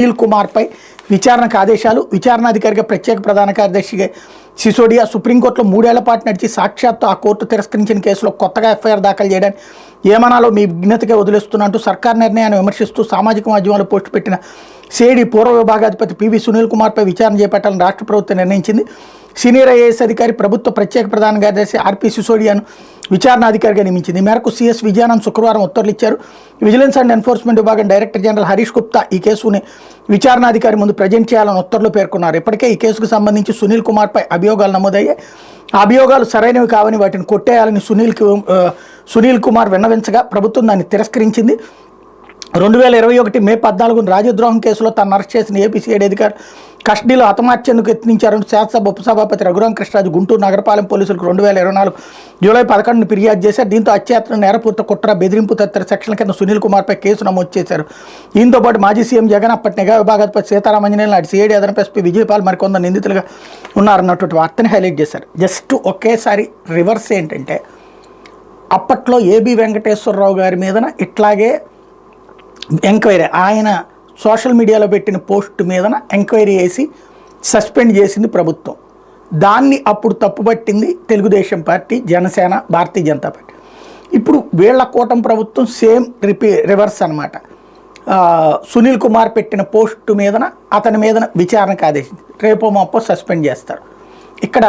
సునీల్ కుమార్పై విచారణకు ఆదేశాలు. విచారణాధికారిగా ప్రత్యేక ప్రధాన కార్యదర్శిగా సిసోడియా. సుప్రీంకోర్టులో 3 ఏళ్ల పాటు నడిచి సాక్షాత్తు ఆ కోర్టు తిరస్కరించిన కేసులో కొత్తగా ఎఫ్ఐఆర్ దాఖలు చేయడానికి ఏమనాలో మీ విజ్ఞతగా వదిలేస్తున్నట్టు సర్కార్ నిర్ణయాన్ని విమర్శిస్తూ సామాజిక మాధ్యమాల్లో పోస్టు పెట్టిన సిఐడి పూర్వ విభాగాధిపతి పివి సునీల్ కుమార్పై విచారణ చేపట్టాలని రాష్ట్ర ప్రభుత్వం నిర్ణయించింది. సీనియర్ ఐఏఎస్ అధికారి ప్రభుత్వ ప్రత్యేక ప్రధాన కార్యదర్శి ఆర్పి సిసోడియాను విచారణాధికారిగా నియమించింది. ఈ మేరకు సిఎస్ విజయానంద్ శుక్రవారం ఉత్తర్వులు ఇచ్చారు. విజిలెన్స్ అండ్ ఎన్ఫోర్స్మెంట్ విభాగం డైరెక్టర్ జనరల్ హరీష్ గుప్తా ఈ కేసుని విచారణాధికారి ముందు ప్రజెంట్ చేయాలని ఉత్తర్వులు పేర్కొన్నారు. ఇప్పటికే ఈ కేసుకు సంబంధించి సునీల్ కుమార్పై అభియోగాలు నమోదయ్యాయి. ఆ అభియోగాలు సరైనవి కావని వాటిని కొట్టేయాలని సునీల్ కుమార్ విన్నవించగా ప్రభుత్వం దాన్ని తిరస్కరించింది. 2021 మే 14 రాజద్రోహం కేసులో తను అరెస్ట్ చేసిన ఏపీసీఐడి అధికారులు కస్టడీలో హతమార్చేందుకు యత్నించారని శాసనసభ ఉపసభాపతి రఘురాం కృష్ణరాజు గుంటూరు నగరపాలెం పోలీసులకు 2024 జూలై 11 ఫిర్యాదు చేశారు. దీంతో హత్యాయత్నం, నేరపూర్త కుట్ర, బెదిరింపు తదితర సెక్షన్ల కింద సునీల్ కుమార్పై కేసు నమోదు చేశారు. దీంతో పాటు మాజీ సీఎం జగన్, అప్పటి నిఘా విభాగాధిపతి సీతారామంజనేయులు, నాటి సిఐడి అదనపు ఎస్పీ విజయపాల్ మరికొందరు నిందితులుగా ఉన్నారన్నటువంటి వార్తని హైలైట్ చేశారు. జస్ట్ ఒకేసారి రివర్స్ ఏంటంటే, అప్పట్లో ఏబి వెంకటేశ్వరరావు గారి మీదన ఇట్లాగే ఎంక్వైరీ, ఆయన సోషల్ మీడియాలో పెట్టిన పోస్ట్ మీదన ఎంక్వైరీ చేసి సస్పెండ్ చేసింది ప్రభుత్వం. దాన్ని అప్పుడు తప్పుపట్టింది తెలుగుదేశం పార్టీ, జనసేన, భారతీయ జనతా పార్టీ. ఇప్పుడు వీళ్ళ కూటమి ప్రభుత్వం సేమ్ రివర్స్ అనమాట. సునీల్ కుమార్ పెట్టిన పోస్టు మీదన అతని మీదన విచారణకు ఆదేశించింది. రేపో మాపో సస్పెండ్ చేస్తారు. ఇక్కడ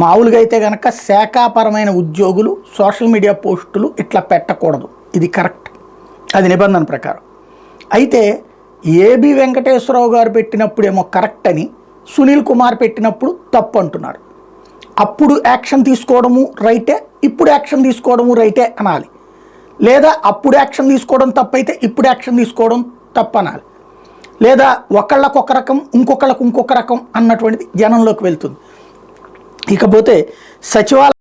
మామూలుగా అయితే కనుక శాఖాపరమైన ఉద్యోగులు సోషల్ మీడియా పోస్టులు ఇట్లా పెట్టకూడదు, ఇది కరెక్ట్, అది నిబంధన ప్రకారం. అయితే ఏబి వెంకటేశ్వరరావు గారు పెట్టినప్పుడేమో కరెక్ట్ అని, సునీల్ కుమార్ పెట్టినప్పుడు తప్పు అంటున్నారు. అప్పుడు యాక్షన్ తీసుకోవడము రైటే, ఇప్పుడు యాక్షన్ తీసుకోవడము రైటే అనాలి. లేదా అప్పుడు యాక్షన్ తీసుకోవడం తప్పైతే ఇప్పుడు యాక్షన్ తీసుకోవడం తప్పు అనాలి. లేదా ఒకళ్ళకొక రకం, ఇంకొక రకం అన్నటువంటిది జనంలోకి వెళ్తుంది. ఇకపోతే సచివాలయం